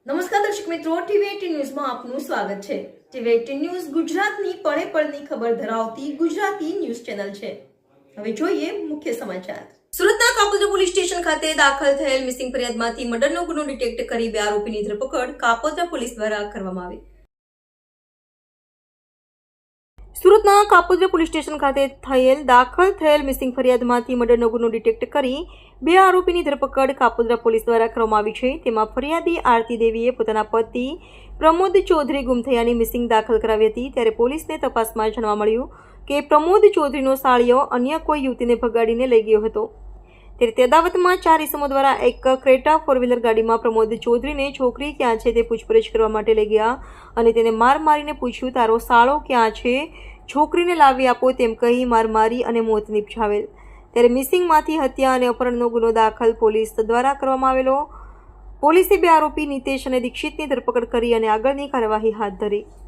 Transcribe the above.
નમસ્કાર દર્શક મિત્રો, ટીવી18 ન્યૂઝમાં આપનું સ્વાગત છે। ટીવી18 ન્યૂઝ ગુજરાતની પળે પળની ખબર ધરાવતી ગુજરાતી ન્યૂઝ ચેનલ છે। હવે જોઈએ મુખ્ય સમાચાર। સુરતના કાપોદ્રા પોલીસ સ્ટેશન ખાતે દાખલ થયેલ મિસિંગ ફરિયાદમાંથી મર્ડરનો ગુનો ડિટેક્ટ કરી 2 આરોપીની ધરપકડ કાપોદ્રા પોલીસ દ્વારા કરવામાં આવી। સુરતના કાપોદ્રા પોલીસ સ્ટેશન ખાતે દાખલ થયેલ મિસિંગ ફરિયાદમાંથી મર્ડરનો ગુનો ડિટેક્ટ કરી 2 આરોપીની ધરપકડ કાપોદ્રા પોલીસ દ્વારા કરવામાં આવી છે। તેમાં ફરિયાદી આરતી દેવીએ પોતાના પતિ પ્રમોદ ચૌધરી ગુમ થયાની મિસિંગ દાખલ કરાવી હતી। ત્યારે પોલીસને તપાસમાં જાણવા મળ્યું કે પ્રમોદ ચૌધરીનો સાળિયો અન્ય કોઈ યુવતીને ભગાડીને લઈ ગયો હતો। ત્યારે તેદાવતમાં 4 ઇસમો દ્વારા એક ક્રેટા 4વ્હીલર ગાડીમાં પ્રમોદ ચૌધરીને છોકરી ક્યાં છે તે પૂછપરછ કરવા માટે લઈ ગયા અને તેને માર મારીને પૂછ્યું, તારો સાળો ક્યાં છે, છોકરીને લાવી આપો તેમ કહી માર મારી અને મોત નિપજાવેલ। ત્યારે મિસિંગમાંથી હત્યા અને અપહરણનો ગુનો દાખલ પોલીસ દ્વારા કરવામાં આવેલો। પોલીસે 2 આરોપી નિતેશ અને દીક્ષિતની ધરપકડ કરી અને આગળની કાર્યવાહી હાથ ધરી।